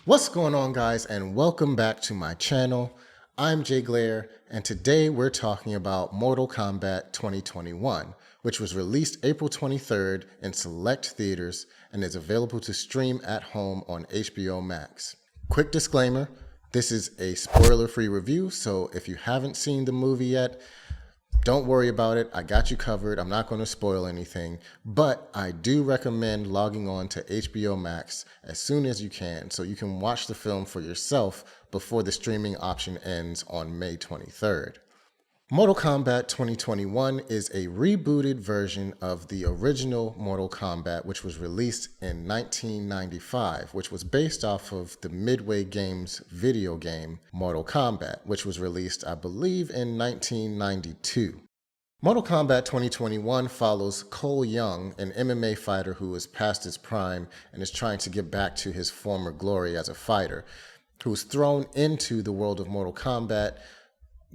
What's going on, guys, and welcome back to my channel. I'm Jay Glare, and today we're talking about Mortal Kombat 2021, which was released April 23rd in select theaters and is available to stream at home on HBO Max. Quick disclaimer, this is a spoiler-free review, so if you haven't seen the movie yet, don't worry about it. I got you covered. I'm not going to spoil anything, but I do recommend logging on to HBO Max as soon as you can so you can watch the film for yourself before the streaming option ends on May 23rd. Mortal Kombat 2021 is a rebooted version of the original Mortal Kombat, which was released in 1995, which was based off of the Midway Games video game Mortal Kombat, which was released, I believe, in 1992. Mortal Kombat 2021 follows Cole Young, an MMA fighter who is past his prime and is trying to get back to his former glory as a fighter, who was thrown into the world of Mortal Kombat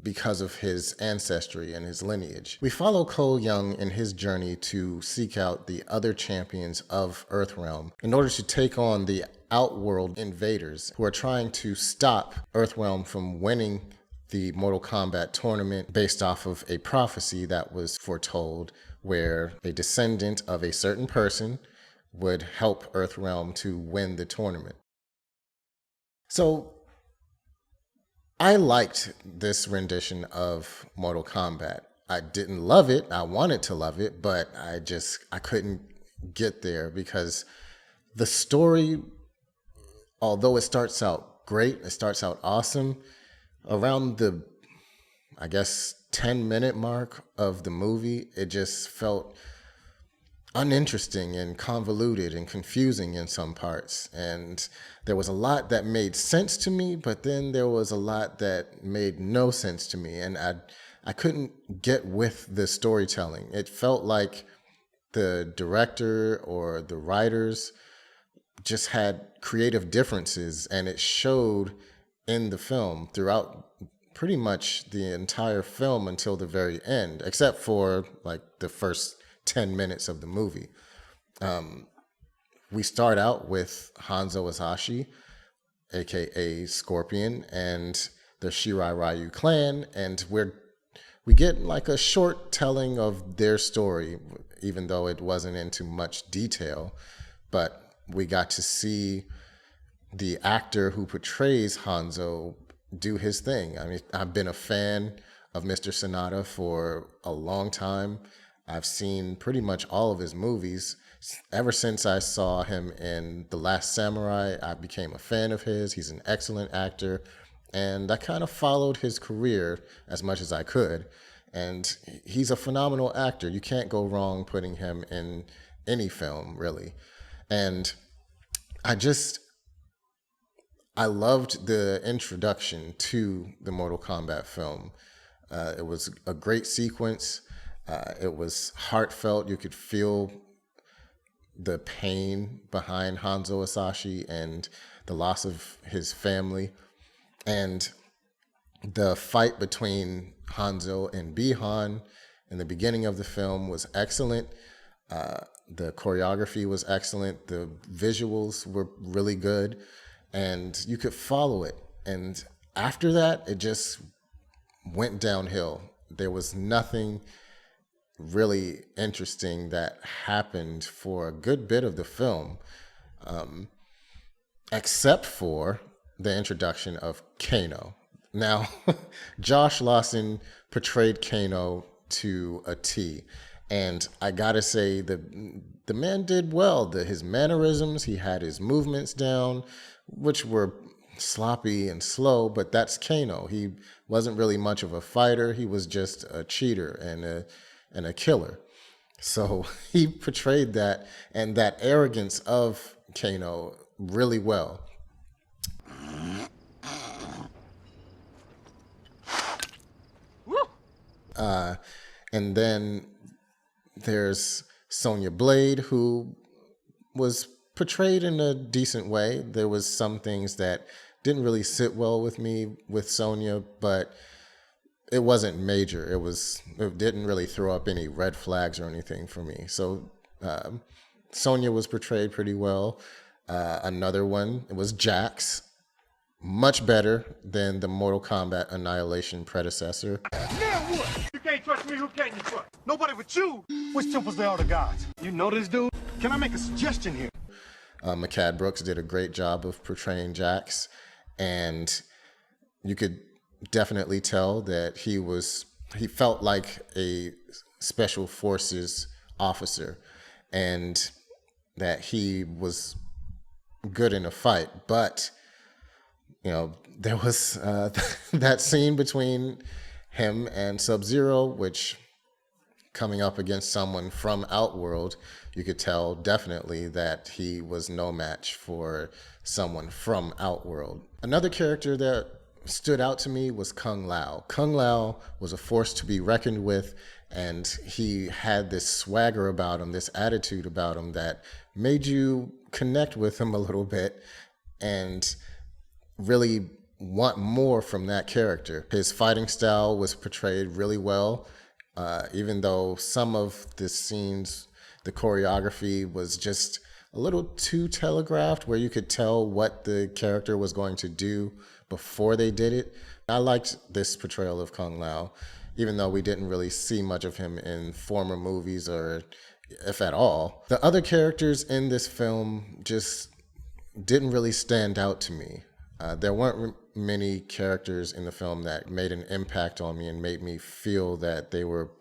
because of his ancestry and his lineage. We follow Cole Young in his journey to seek out the other champions of Earthrealm in order to take on the Outworld invaders who are trying to stop Earthrealm from winning the Mortal Kombat tournament based off of a prophecy that was foretold where a descendant of a certain person would help Earthrealm to win the tournament. So I liked this rendition of Mortal Kombat. I didn't love it. I wanted to love it, but I couldn't get there because the story, although it starts out great, it starts out awesome, around the, 10-minute mark of the movie, it just felt uninteresting and convoluted and confusing in some parts. And there was a lot that made sense to me, but then there was a lot that made no sense to me. And I couldn't get with the storytelling. It felt like the director or the writers just had creative differences, and it showed in the film throughout pretty much the entire film until the very end, except for like the first 10 minutes of the movie. We start out with Hanzo Asashi, aka Scorpion, and the Shirai Ryu clan, and we get like a short telling of their story, even though it wasn't into much detail, but we got to see the actor who portrays Hanzo do his thing. I mean, I've been a fan of Mr. Sanada for a long time. I've seen pretty much all of his movies. Ever since I saw him in The Last Samurai, I became a fan of his. He's an excellent actor, and I kind of followed his career as much as I could. And he's a phenomenal actor. You can't go wrong putting him in any film, really. And I loved the introduction to the Mortal Kombat film. It was a great sequence. It was heartfelt. You could feel the pain behind Hanzo Asashi and the loss of his family. And the fight between Hanzo and Bi-Han in the beginning of the film was excellent. The choreography was excellent. The visuals were really good, and you could follow it. And after that, it just went downhill. There was nothing really interesting that happened for a good bit of the film, except for the introduction of Kano. Now, Josh Lawson portrayed Kano to a T, and I gotta say the man did well. His mannerisms, he had his movements down, which were sloppy and slow, but that's Kano. He wasn't really much of a fighter. He was just a cheater and a killer. So he portrayed that and that arrogance of Kano really well. And then there's Sonya Blade, who was portrayed in a decent way. There was some things that didn't really sit well with me with Sonya, but it wasn't major. It didn't really throw up any red flags or anything for me. So Sonya was portrayed pretty well. Another one, it was Jax. Much better than the Mortal Kombat Annihilation predecessor. Now what? You can't trust me, who can you trust? Nobody but you. Which temples they are the gods? You know this dude? Can I make a suggestion here? Mehcad Brooks did a great job of portraying Jax, and you could definitely tell that he felt like a special forces officer, and that he was good in a fight. But there was that scene between him and Sub-Zero, which, coming up against someone from Outworld, you could tell definitely that he was no match for someone from Outworld. Another character that stood out to me was Kung Lao. Kung Lao was a force to be reckoned with, and he had this swagger about him, this attitude about him that made you connect with him a little bit and really want more from that character. His fighting style was portrayed really well, even though some of the scenes, the choreography was just a little too telegraphed, where you could tell what the character was going to do before they did it. I liked this portrayal of Kung Lao, even though we didn't really see much of him in former movies, or if at all. The other characters in this film just didn't really stand out to me. There weren't many characters in the film that made an impact on me and made me feel that they were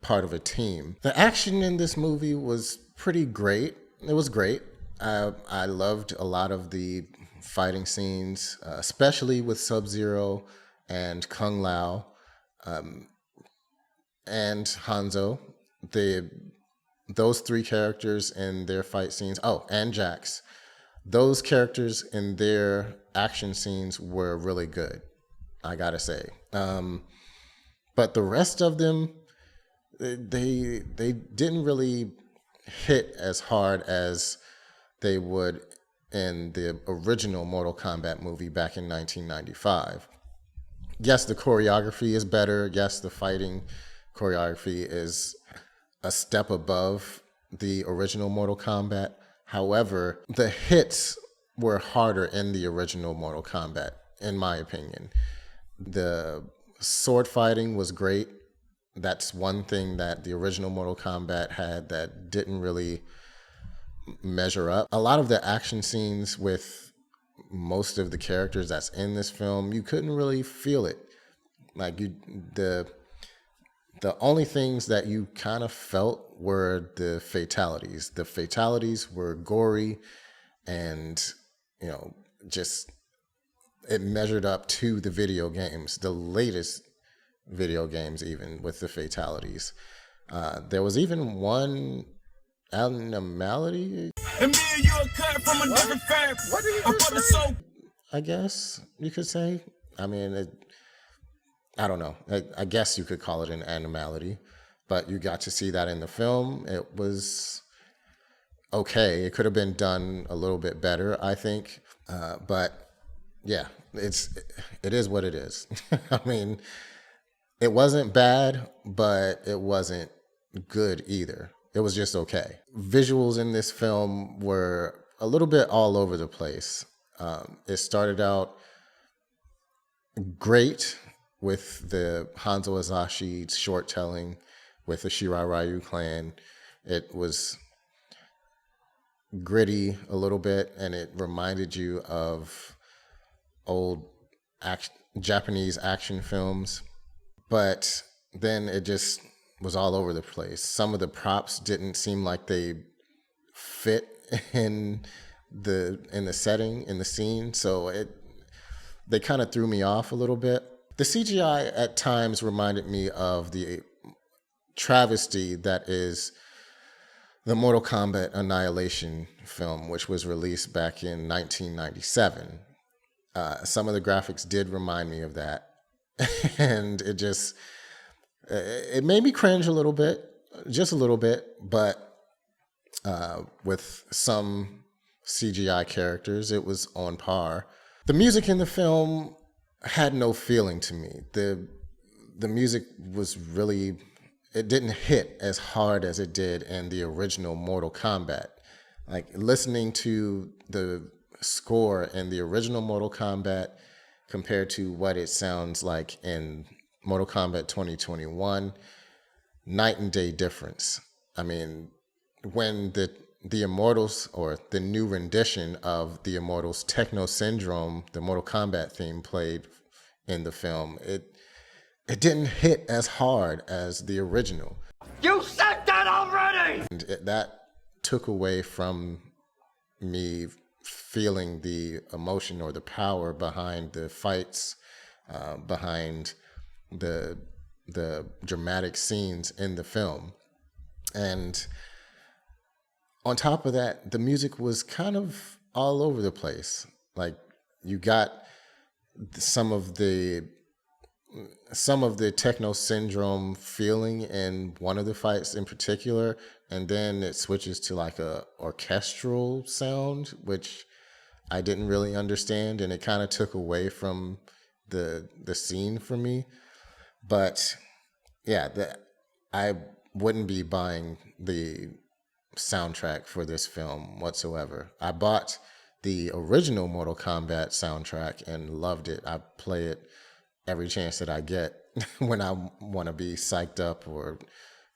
part of a team. The action in this movie was pretty great. It was great. I loved a lot of the fighting scenes, especially with Sub-Zero and Kung Lao and Hanzo. Those three characters in their fight scenes, and Jax. Those characters in their action scenes were really good, I gotta say. But the rest of them, they didn't really hit as hard as they would in the original Mortal Kombat movie back in 1995. Yes, the choreography is better. Yes, the fighting choreography is a step above the original Mortal Kombat. However, the hits were harder in the original Mortal Kombat, in my opinion. The sword fighting was great. That's one thing that the original Mortal Kombat had that didn't really measure up. A lot of the action scenes with most of the characters that's in this film, you couldn't really feel it. Like the only things that you kind of felt were the fatalities. The fatalities were gory, and just it measured up to the video games, the latest video games, even with the fatalities. There was even one abnormality, I guess you could say. I mean, I don't know. I guess you could call it an abnormality, but you got to see that in the film. It was okay. It could have been done a little bit better, I think. But yeah, it is what it is. I mean, it wasn't bad, but it wasn't good either. It was just okay. Visuals in this film were a little bit all over the place. It started out great with the Hanzo Azashi short telling with the Shirai Ryu clan. It was gritty a little bit, and it reminded you of old Japanese action films. But then it just was all over the place. Some of the props didn't seem like they fit in the setting, in the scene, so they kind of threw me off a little bit. The CGI at times reminded me of the travesty that is the Mortal Kombat Annihilation film, which was released back in 1997. Some of the graphics did remind me of that. And it made me cringe a little bit, just a little bit, but with some CGI characters, it was on par. The music in the film had no feeling to me. The music was really, it didn't hit as hard as it did in the original Mortal Kombat. Like listening to the score in the original Mortal Kombat compared to what it sounds like in Mortal Kombat 2021, night and day difference. I mean, when the Immortals, or the new rendition of the Immortals Techno Syndrome, the Mortal Kombat theme, played in the film, it didn't hit as hard as the original. You said that already! And that took away from me feeling the emotion or the power behind the fights, behind the dramatic scenes in the film. And on top of that, the music was kind of all over the place. Like you got some of the Techno Syndrome feeling in one of the fights in particular, and then it switches to like a orchestral sound, which I didn't really understand, and it kind of took away from the scene for me. But yeah, I wouldn't be buying the soundtrack for this film whatsoever. I bought the original Mortal Kombat soundtrack and loved it. I play it every chance that I get when I want to be psyched up, or,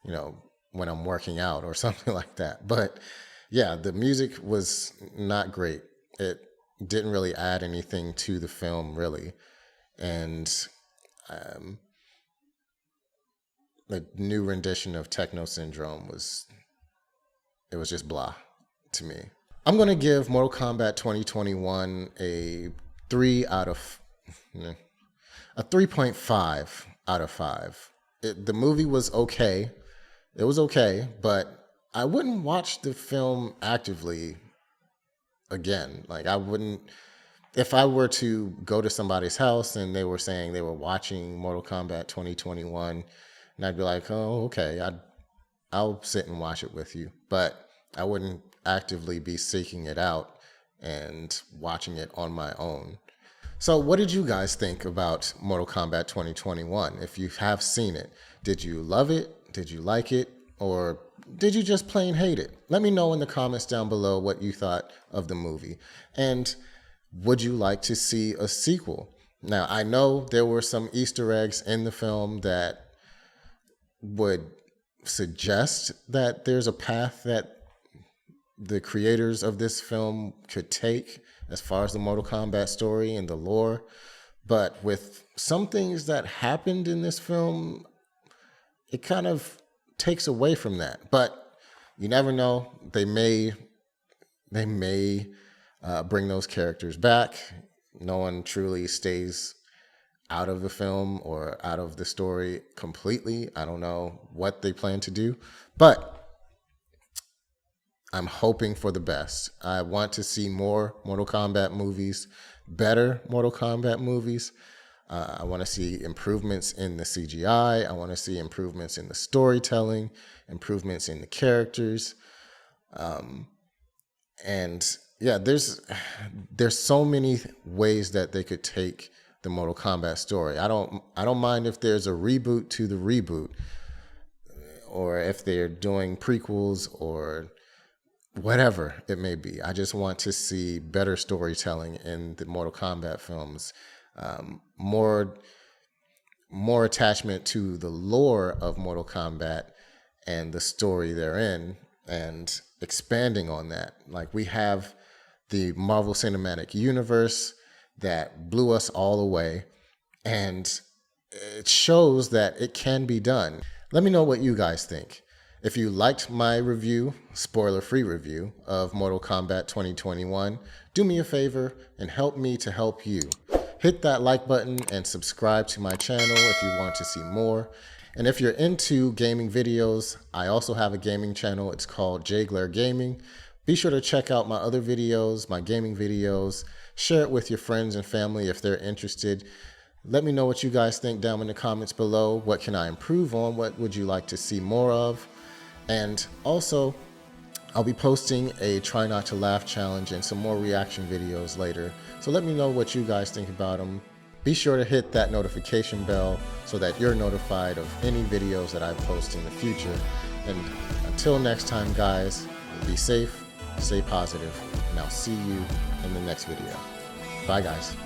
you know, when I'm working out or something like that. But yeah, the music was not great. It didn't really add anything to the film, really. And the new rendition of Techno Syndrome was just blah to me. I'm going to give Mortal Kombat 2021 a 3.5 out of 5. The movie was okay. It was okay, but I wouldn't watch the film actively again. Like I wouldn't, if I were to go to somebody's house and they were saying they were watching Mortal Kombat 2021, and I'd be like, oh, okay, I'll sit and watch it with you. But I wouldn't actively be seeking it out and watching it on my own. So what did you guys think about Mortal Kombat 2021? If you have seen it, did you love it? Did you like it? Or did you just plain hate it? Let me know in the comments down below what you thought of the movie. And would you like to see a sequel? Now, I know there were some Easter eggs in the film that would suggest that there's a path that the creators of this film could take as far as the Mortal Kombat story and the lore. But with some things that happened in this film, it kind of takes away from that. But you never know. They may bring those characters back. No one truly stays out of the film or out of the story completely. I don't know what they plan to do, but I'm hoping for the best. I want to see more Mortal Kombat movies, better Mortal Kombat movies. I want to see improvements in the CGI. I want to see improvements in the storytelling, improvements in the characters. And yeah, there's so many ways that they could take the Mortal Kombat story. I don't mind if there's a reboot to the reboot, or if they're doing prequels or whatever it may be. I just want to see better storytelling in the Mortal Kombat films, more attachment to the lore of Mortal Kombat and the story therein, and expanding on that. Like we have the Marvel Cinematic Universe that blew us all away, and it shows that it can be done. Let me know what you guys think. If you liked my review, spoiler-free review of Mortal Kombat 2021, do me a favor and help me to help you. Hit that like button and subscribe to my channel if you want to see more. And if you're into gaming videos, I also have a gaming channel. It's called J Glare Gaming. Be sure to check out my other videos, my gaming videos. Share it with your friends and family if they're interested. Let me know what you guys think down in the comments below. What can I improve on? What would you like to see more of? And also, I'll be posting a Try Not to Laugh challenge and some more reaction videos later. So let me know what you guys think about them. Be sure to hit that notification bell so that you're notified of any videos that I post in the future. And until next time, guys, be safe stay positive, and I'll see you in the next video. Bye, guys.